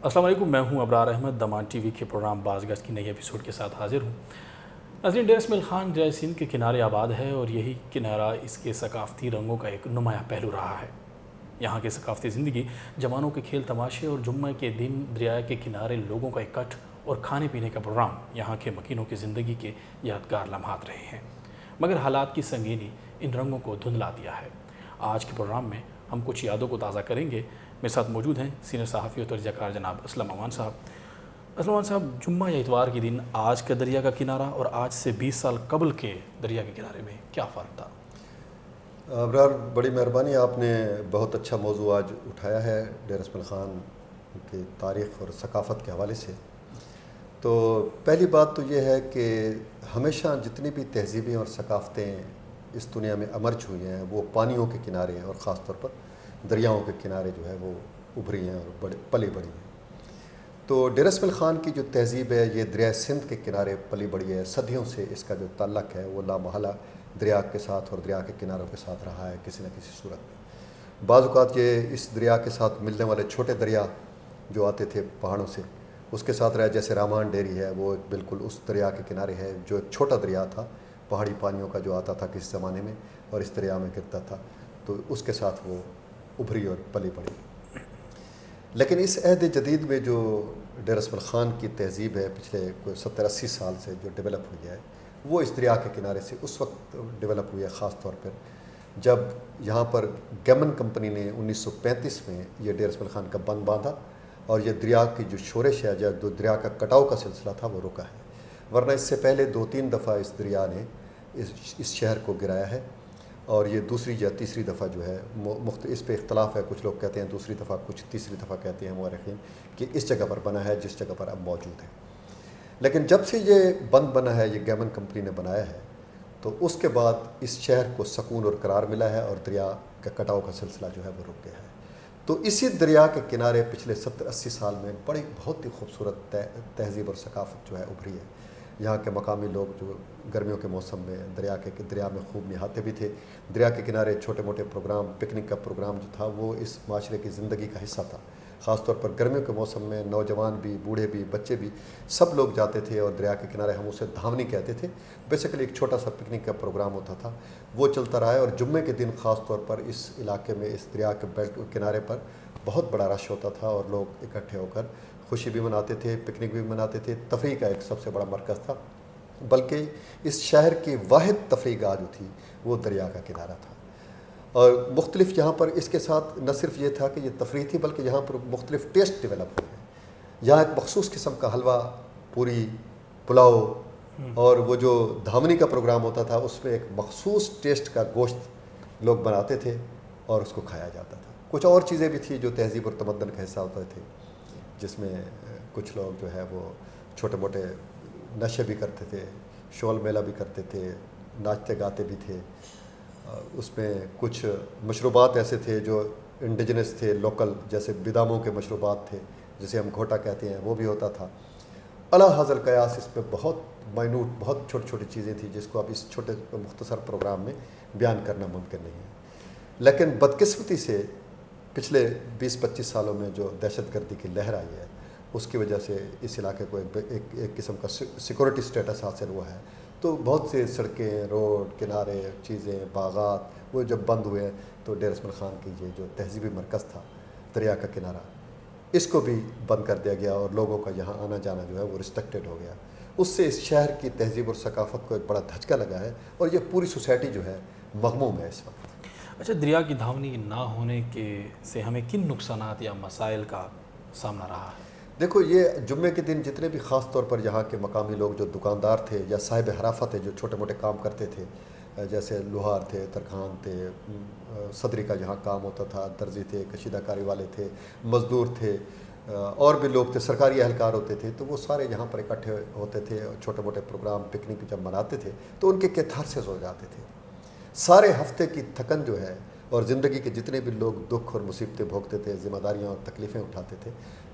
السلام علیکم، میں ہوں ابرار احمد، دمان ٹی وی کے پروگرام باز گز کی نئی ایپیسوڈ کے ساتھ حاضر ہوں۔ ناظرین، ڈیر اسماعیل خان جائے سندھ کے کنارے آباد ہے اور یہی کنارہ اس کے ثقافتی رنگوں کا ایک نمایاں پہلو رہا ہے۔ یہاں کی ثقافتی زندگی، جوانوں کے کھیل تماشے اور جمعہ کے دن دریا کے کنارے لوگوں کا اکٹھ اور کھانے پینے کا پروگرام یہاں کے مکینوں کی زندگی کے یادگار لمحات رہے ہیں، مگر حالات کی سنگینی ان رنگوں کو دھندلا دیا ہے۔ آج کے پروگرام میں ہم کچھ یادوں کو تازہ کریں گے۔ میرے ساتھ موجود ہیں سینئر صحافی اور تجزیہ کار جناب اسلم امان صاحب۔ اسلم امان صاحب، جمعہ یا اتوار کے دن آج کا دریا کا کنارہ اور آج سے 20 سال قبل کے دریا کے کنارے میں کیا فرق تھا؟ ابرار، بڑی مہربانی، آپ نے بہت اچھا موضوع آج اٹھایا ہے ڈیر اسماعیل خان کی تاریخ اور ثقافت کے حوالے سے۔ تو پہلی بات تو یہ ہے کہ ہمیشہ جتنی بھی تہذیبیں اور ثقافتیں اس دنیا میں امرج ہوئی ہیں وہ پانیوں کے کنارے ہیں، اور خاص طور پر دریاؤں کے کنارے جو ہے وہ ابھری ہیں اور پلی بڑھی ہیں۔ تو ڈیر اسماعیل خان کی جو تہذیب ہے یہ دریائے سندھ کے کنارے پلی بڑھی ہے۔ صدیوں سے اس کا جو تعلق ہے وہ لامحالہ دریا کے ساتھ اور دریا کے کناروں کے ساتھ رہا ہے کسی نہ کسی صورت میں۔ بعض اوقات یہ اس دریا کے ساتھ ملنے والے چھوٹے دریا جو آتے تھے پہاڑوں سے، اس کے ساتھ رہا، جیسے رامان ڈیری ہے وہ بالکل اس دریا کے کنارے ہے، جو ایک چھوٹا دریا تھا پہاڑی پانیوں کا جو آتا تھا کس زمانے میں اور اس دریا میں گرتا تھا، تو اس کے ساتھ وہ ابھری اور پلی بڑھی۔ لیکن اس عہد جدید میں جو ڈیر اسماعیل خان کی تہذیب ہے پچھلے کوئی 70-80 سال سے جو ڈیولپ ہوئی ہے، وہ اس دریا کے کنارے سے اس وقت ڈیولپ ہوئی ہے، خاص طور پر جب یہاں پر گیمن کمپنی نے 1935 میں یہ ڈیر اسماعیل خان کا بند باندھا اور یہ دریا کی جو شورش ہے، جو دریا کا کٹاؤ کا سلسلہ تھا وہ رکا ہے، ورنہ اس سے پہلے 2-3 دفعہ اس دریا نے اس شہر کو گرایا ہے، اور یہ دوسری یا تیسری دفعہ جو ہے اس پہ اختلاف ہے، کچھ لوگ کہتے ہیں دوسری دفعہ، کچھ تیسری دفعہ کہتے ہیں مورخین، کہ اس جگہ پر بنا ہے جس جگہ پر اب موجود ہے۔ لیکن جب سے یہ بند بنا ہے، یہ گیمن کمپنی نے بنایا ہے، تو اس کے بعد اس شہر کو سکون اور قرار ملا ہے اور دریا کا کٹاؤ کا سلسلہ جو ہے وہ رک گیا ہے۔ تو اسی دریا کے کنارے پچھلے 70-80 سال میں بہت ہی خوبصورت تہذیب اور ثقافت جو ہے ابھری ہے۔ یہاں کے مقامی لوگ جو گرمیوں کے موسم میں دریا میں خوب نہاتے بھی تھے۔ دریا کے کنارے چھوٹے موٹے پروگرام، پکنک کا پروگرام جو تھا وہ اس معاشرے کی زندگی کا حصہ تھا۔ خاص طور پر گرمیوں کے موسم میں نوجوان بھی، بوڑھے بھی، بچے بھی، سب لوگ جاتے تھے، اور دریا کے کنارے ہم اسے دھاونی کہتے تھے، بیسیکلی ایک چھوٹا سا پکنک کا پروگرام ہوتا تھا، وہ چلتا رہا ہے۔ اور جمعے کے دن خاص طور پر اس علاقے میں، اس دریا کے بیلٹ کنارے پر بہت بڑا رش ہوتا تھا، اور لوگ اکٹھے ہو کر خوشی بھی مناتے تھے، پکنک بھی مناتے تھے۔ تفریح کا ایک سب سے بڑا مرکز تھا، بلکہ اس شہر کی واحد تفریح گاہ جو تھی وہ دریا کا کنارہ تھا۔ اور مختلف یہاں پر اس کے ساتھ نہ صرف یہ تھا کہ یہ تفریح تھی، بلکہ یہاں پر مختلف ٹیسٹ ڈیولپ ہوئے ہیں۔ یہاں ایک مخصوص قسم کا حلوہ، پوری، پلاؤ، اور وہ جو دھامنی کا پروگرام ہوتا تھا اس میں ایک مخصوص ٹیسٹ کا گوشت لوگ بناتے تھے اور اس کو کھایا جاتا تھا۔ کچھ اور چیزیں بھی تھیں جو تہذیب اور تمدن کا حصہ ہوتے تھے، جس میں کچھ لوگ جو ہے وہ چھوٹے موٹے نشے بھی کرتے تھے، شول میلہ بھی کرتے تھے، ناچتے گاتے بھی تھے۔ اس میں کچھ مشروبات ایسے تھے جو انڈیجنس تھے، لوکل، جیسے بداموں کے مشروبات تھے جسے ہم گھوٹا کہتے ہیں، وہ بھی ہوتا تھا۔ اعلیٰ حاضر قیاس اس میں بہت مائنوٹ، بہت چھوٹی چھوٹی چیزیں تھیں جس کو اب اس چھوٹے مختصر پروگرام میں بیان کرنا ممکن نہیں ہے۔ لیکن بدقسمتی سے پچھلے 20-25 سالوں میں جو دہشت گردی کی لہر آئی ہے، اس کی وجہ سے اس علاقے کو ایک قسم کا سیکورٹی سٹیٹس حاصل ہوا ہے۔ تو بہت سے سڑکیں، روڈ، کنارے، چیزیں، باغات وہ جب بند ہوئے تو ڈیر اسماعیل خان کی یہ جو تہذیبی مرکز تھا دریا کا کنارہ، اس کو بھی بند کر دیا گیا، اور لوگوں کا یہاں آنا جانا جو ہے وہ ریسٹرکٹیڈ ہو گیا۔ اس سے اس شہر کی تہذیب اور ثقافت کو ایک بڑا دھچکا لگا ہے، اور یہ پوری سوسائٹی جو ہے مغموم ہے اس وقت۔ اچھا، دریا کی دھاونی نہ ہونے سے ہمیں کن نقصانات یا مسائل کا سامنا رہا ہے؟ دیکھو، یہ جمعے کے دن جتنے بھی خاص طور پر یہاں کے مقامی لوگ جو دکاندار تھے یا صاحب حرافت تھے جو چھوٹے موٹے کام کرتے تھے، جیسے لوہار تھے، ترکھان تھے، صدری کا جہاں کام ہوتا تھا، درزی تھے، کشیدہ کاری والے تھے، مزدور تھے، اور بھی لوگ تھے، سرکاری اہلکار ہوتے تھے، تو وہ سارے یہاں پر اکٹھے ہوتے تھے، اور چھوٹے موٹے پروگرام، پکنک جب مناتے تھے تو ان کے کیتھارسس ہو جاتے تھے۔ سارے ہفتے کی تھکن جو ہے، اور زندگی کے جتنے بھی لوگ دکھ اور مصیبتیں بھوگتے تھے، ذمہ داریاں اور تکلیفیں اٹھاتے تھے،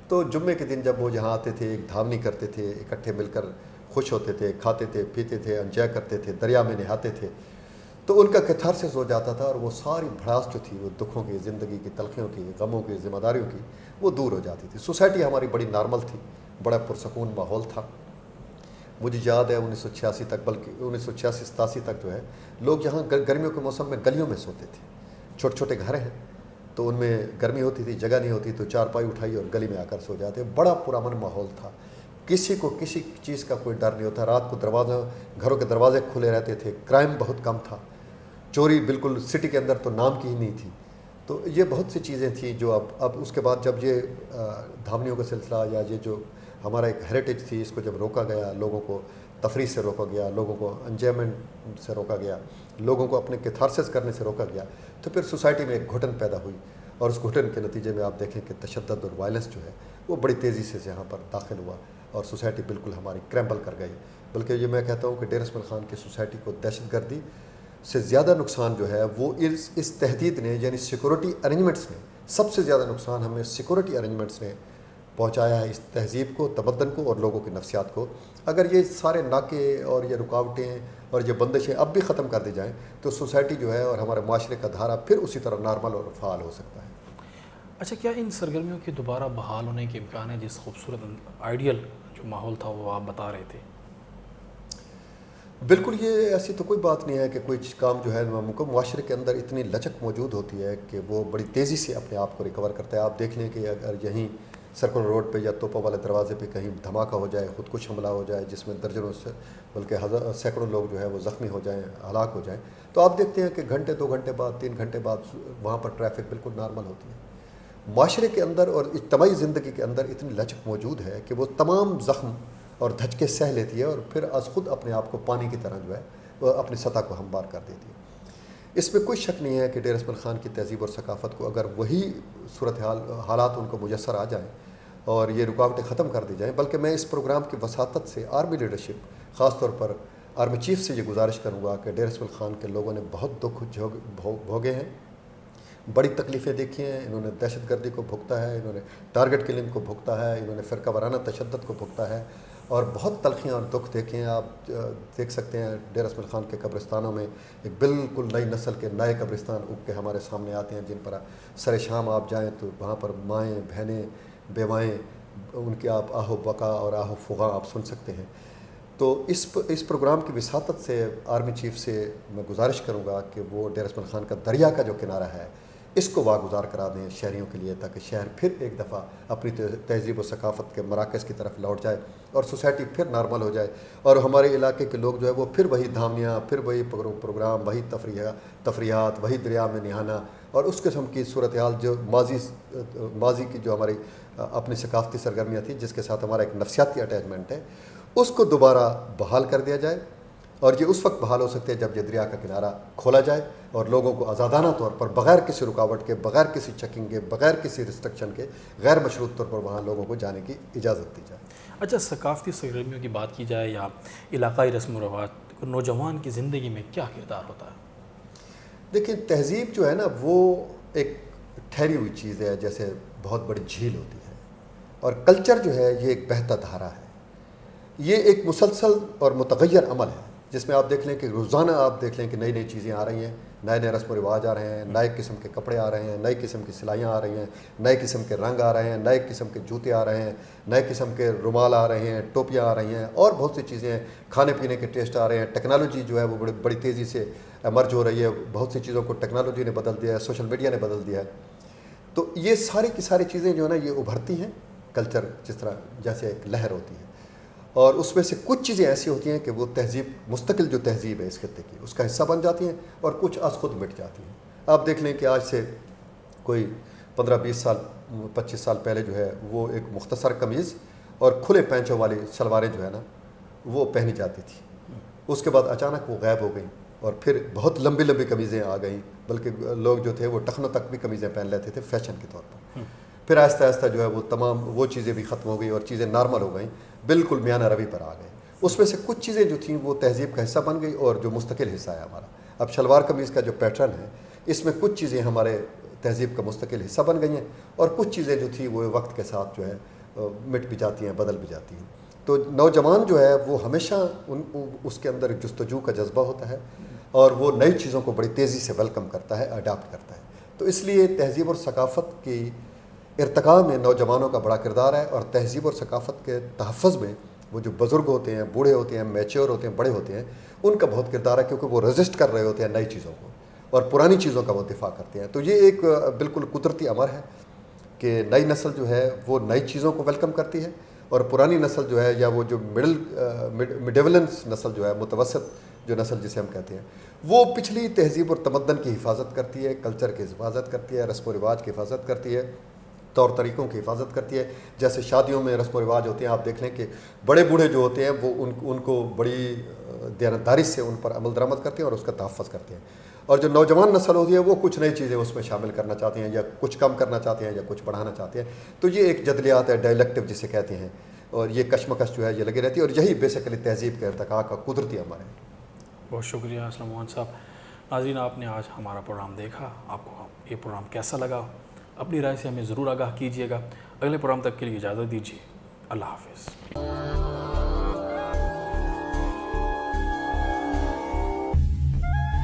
تو جمعے کے دن جب وہ یہاں آتے تھے، ایک دھاونی کرتے تھے، اکٹھے مل کر خوش ہوتے تھے، کھاتے تھے، پیتے تھے، انجوائے کرتے تھے، دریا میں نہاتے تھے، تو ان کا کیتھارسس ہو جاتا تھا اور وہ ساری بھڑاس جو تھی وہ دکھوں کی، زندگی کی تلخیوں کی، غموں کی، ذمہ داریوں کی، وہ دور ہو جاتی تھی. سوسائٹی ہماری بڑی نارمل تھی، بڑا پرسکون ماحول تھا. مجھے یاد ہے 1986 تک، بلکہ 1986-87 تک جو ہے لوگ یہاں گرمیوں کے موسم میں گلیوں میں سوتے تھے. چھوٹے چھوٹے گھر ہیں تو ان میں گرمی ہوتی تھی، جگہ نہیں ہوتی تو چارپائی اٹھائی اور گلی میں آ کر سو جاتے. بڑا پرامن ماحول تھا، کسی کو کسی چیز کا کوئی ڈر نہیں ہوتا. رات کو گھروں کے دروازے کھلے رہتے تھے، کرائم بہت کم تھا، چوری بالکل سٹی کے اندر تو نام کی ہی نہیں تھی. تو یہ بہت سی چیزیں تھیں جو اب اس کے بعد جب یہ دھامیوں کا سلسلہ یا یہ جو ہمارا ایک ہیریٹیج تھی، اس کو جب روکا گیا، لوگوں کو تفریح سے روکا گیا، لوگوں کو انجوائمنٹ سے روکا گیا، لوگوں کو اپنے کیتھارسس کرنے سے روکا گیا، تو پھر سوسائٹی میں ایک گھٹن پیدا ہوئی. اور اس گھٹن کے نتیجے میں آپ دیکھیں کہ تشدد اور وائلنس جو ہے وہ بڑی تیزی سے یہاں پر داخل ہوا اور سوسائٹی بالکل ہماری کریمبل کر گئی. بلکہ یہ میں کہتا ہوں کہ ڈیر اسماعیل خان کی سوسائٹی کو دہشت گردی سے زیادہ نقصان جو ہے وہ اس تحدید نے، یعنی سیکورٹی ارینجمنٹس نے، سب سے زیادہ نقصان ہمیں سیکورٹی ارینجمنٹس نے پہنچایا ہے، اس تہذیب کو، تمدن کو اور لوگوں کی نفسیات کو. اگر یہ سارے ناکے اور یہ رکاوٹیں اور یہ بندشیں اب بھی ختم کر دی جائیں تو سوسائٹی جو ہے اور ہمارے معاشرے کا دھارا پھر اسی طرح نارمل اور فعال ہو سکتا ہے. اچھا، کیا ان سرگرمیوں کے دوبارہ بحال ہونے کے امکان ہے؟ جس خوبصورت آئیڈیل جو ماحول تھا وہ آپ بتا رہے تھے. بالکل، یہ ایسی تو کوئی بات نہیں ہے کہ کوئی کام جو ہے معاشرے کے اندر اتنی لچک موجود ہوتی ہے کہ وہ بڑی تیزی سے اپنے آپ کو ریکور کرتا ہے. آپ دیکھ لیں کہ اگر یہیں سرکل روڈ پہ یا توپا والے دروازے پہ کہیں دھماکہ ہو جائے، خودکش حملہ ہو جائے جس میں درجنوں سے بلکہ سینکڑوں لوگ جو ہے وہ زخمی ہو جائیں، ہلاک ہو جائیں، تو آپ دیکھتے ہیں کہ گھنٹے 2 گھنٹے بعد 3 گھنٹے بعد وہاں پر ٹریفک بالکل نارمل ہوتی ہے. معاشرے کے اندر اور اجتماعی زندگی کے اندر اتنی لچک موجود ہے کہ وہ تمام زخم اور دھچکے سہ لیتی ہے اور پھر از خود اپنے آپ کو پانی کی طرح جو ہے وہ اپنی سطح کو ہموار کر دیتی ہے. اس میں کوئی شک نہیں ہے کہ ڈیر اسماعیل خان کی تہذیب اور ثقافت کو اگر وہی حالات ان کو میسر آ جائیں اور یہ رکاوٹیں ختم کر دی جائیں. بلکہ میں اس پروگرام کی وساطت سے آرمی لیڈرشپ، خاص طور پر آرمی چیف سے یہ گزارش کروں گا کہ ڈیر اسماعیل خان کے لوگوں نے بہت دکھ بھوگے ہیں، بڑی تکلیفیں دیکھی ہیں. انہوں نے دہشت گردی کو بھگتا ہے، انہوں نے ٹارگٹ کلنگ کو بھگتا ہے، انہوں نے فرقہ وارانہ تشدد کو بھگتا ہے اور بہت تلخیاں اور دکھ دیکھے ہیں. آپ دیکھ سکتے ہیں ڈیر اسماعیل خان کے قبرستانوں میں ایک بالکل نئی نسل کے نئے قبرستان اگ کے ہمارے سامنے آتے ہیں، جن پر سر شام آپ جائیں تو وہاں پر مائیں، بہنیں، بیوائیں، ان کی آپ آہ و بقا اور آہ و فغاں آپ سن سکتے ہیں. تو اس پروگرام کی وساطت سے آرمی چیف سے میں گزارش کروں گا کہ وہ ڈیر اسماعیل خان کا دریا کا جو کنارہ ہے اس کو واگزار کرا دیں شہریوں کے لیے، تاکہ شہر پھر ایک دفعہ اپنی تہذیب و ثقافت کے مراکز کی طرف لوٹ جائے اور سوسائٹی پھر نارمل ہو جائے اور ہمارے علاقے کے لوگ جو ہے وہ پھر وہی دھامیاں، پھر وہی پروگرام، وہی تفریحات، وہی دریا میں نہانا اور اس قسم کی صورتحال جو ماضی کی جو ہماری اپنی ثقافتی سرگرمیاں تھیں جس کے ساتھ ہمارا ایک نفسیاتی اٹیچمنٹ ہے، اس کو دوبارہ بحال کر دیا جائے. اور یہ اس وقت بحال ہو سکتے ہیں جب یہ دریا کا کنارہ کھولا جائے اور لوگوں کو آزادانہ طور پر بغیر کسی رکاوٹ کے، بغیر کسی چیکنگ کے، بغیر کسی ریسٹرکشن کے غیر مشروط طور پر وہاں لوگوں کو جانے کی اجازت دی جائے. اچھا، ثقافتی سرگرمیوں کی بات کی جائے یا علاقائی رسم و رواج، نوجوان کی زندگی میں کیا کردار ہوتا ہے؟ دیکھیں، تہذیب جو ہے نا وہ ایک ٹھہری ہوئی چیز ہے، جیسے بہت بڑی جھیل ہوتی ہے، اور کلچر جو ہے یہ ایک بہتا دھارا ہے. یہ ایک مسلسل اور متغیر عمل ہے جس میں آپ دیکھ لیں کہ روزانہ آپ دیکھ لیں کہ نئی نئی چیزیں آ رہی ہیں، نئے نئے رسم و رواج آ رہے ہیں، نئے قسم کے کپڑے آ رہے ہیں، نئی قسم کی سلائیاں آ رہی ہیں، نئے قسم کے رنگ آ رہے ہیں، نئے قسم کے جوتے آ رہے ہیں، نئے قسم کے رومال آ رہے ہیں، ٹوپیاں آ رہی ہیں اور بہت سی چیزیں ہیں. کھانے پینے کے ٹیسٹ آ رہے ہیں. ٹیکنالوجی جو ہے وہ بڑی تیزی سے ایمرج ہو رہی ہے. بہت سی چیزوں کو ٹیکنالوجی نے بدل دیا ہے، سوشل میڈیا نے بدل دیا ہے. تو یہ ساری کی ساری چیزیں جو ہے نا یہ ابھرتی ہیں. کلچر جس طرح جیسے ایک لہر ہوتی ہے اور اس میں سے کچھ چیزیں ایسی ہوتی ہیں کہ وہ تہذیب، مستقل جو تہذیب ہے اس خطے کی، اس کا حصہ بن جاتی ہیں اور کچھ از خود مٹ جاتی ہیں. آپ دیکھ لیں کہ آج سے کوئی 15-20 سال 25 سال پہلے جو ہے وہ ایک مختصر قمیض اور کھلے پینچوں والی شلواریں جو ہے نا وہ پہنی جاتی تھی. اس کے بعد اچانک وہ غائب ہو گئیں اور پھر بہت لمبی لمبی قمیضیں آ گئیں، بلکہ لوگ جو تھے وہ ٹخنوں تک بھی قمیضیں پہن لیتے تھے فیشن کے طور پر. پھر آہستہ آہستہ جو ہے وہ تمام وہ چیزیں بھی ختم ہو گئی اور چیزیں نارمل ہو گئیں، بالکل میانہ روی پر آ گئے. اس میں سے کچھ چیزیں جو تھیں وہ تہذیب کا حصہ بن گئی اور جو مستقل حصہ ہے ہمارا. اب شلوار قمیض کا جو پیٹرن ہے اس میں کچھ چیزیں ہمارے تہذیب کا مستقل حصہ بن گئی ہیں اور کچھ چیزیں جو تھیں وہ وقت کے ساتھ جو ہے مٹ بھی جاتی ہیں، بدل بھی جاتی ہیں. تو نوجوان جو ہے وہ ہمیشہ اس کے اندر جستجو کا جذبہ ہوتا ہے اور وہ نئی چیزوں کو بڑی تیزی سے ویلکم کرتا ہے، اڈاپٹ کرتا ہے۔ تو اس لیے تہذیب اور ثقافت کی ارتقاء میں نوجوانوں کا بڑا کردار ہے، اور تہذیب اور ثقافت کے تحفظ میں وہ جو بزرگ ہوتے ہیں، بوڑھے ہوتے ہیں، میچور ہوتے ہیں، بڑے ہوتے ہیں، ان کا بہت کردار ہے، کیونکہ وہ رزسٹ کر رہے ہوتے ہیں نئی چیزوں کو، اور پرانی چیزوں کا وہ دفاع کرتے ہیں۔ تو یہ ایک بالکل قدرتی امر ہے کہ نئی نسل جو ہے وہ نئی چیزوں کو ویلکم کرتی ہے، اور پرانی نسل جو ہے، یا وہ جو مڈیولنس نسل جو ہے، متوسط جو نسل جسے ہم کہتے ہیں، وہ پچھلی تہذیب اور تمدن کی حفاظت کرتی ہے، کلچر کی حفاظت کرتی ہے، رسم و رواج کی حفاظت کرتی ہے، طور طریقوں کی حفاظت کرتی ہے۔ جیسے شادیوں میں رسم و رواج ہوتے ہیں، آپ دیکھ لیں کہ بڑے بوڑھے جو ہوتے ہیں وہ ان کو بڑی دیانتداری سے ان پر عمل درآمد کرتے ہیں اور اس کا تحفظ کرتے ہیں، اور جو نوجوان نسل ہوتی ہے وہ کچھ نئی چیزیں اس میں شامل کرنا چاہتے ہیں، یا کچھ کم کرنا چاہتے ہیں، یا کچھ بڑھانا چاہتے ہیں۔ تو یہ ایک جدلیات ہے، ڈائلیکٹو جسے کہتے ہیں، اور یہ کشمکش جو ہے یہ لگی رہتی ہے، اور یہی بیسیکلی تہذیب کے ارتقاء کا قدرتی عمل ہے۔ بہت شکریہ اسلم موہن صاحب۔ ناظرین، آپ نے آج ہمارا پروگرام دیکھا، آپ کو یہ پروگرام کیسا لگا؟ اپنی رائے سے ہمیں ضرور آگاہ کیجیے گا۔ اگلے پروگرام تک کے لیے اجازت دیجیے۔ اللہ حافظ۔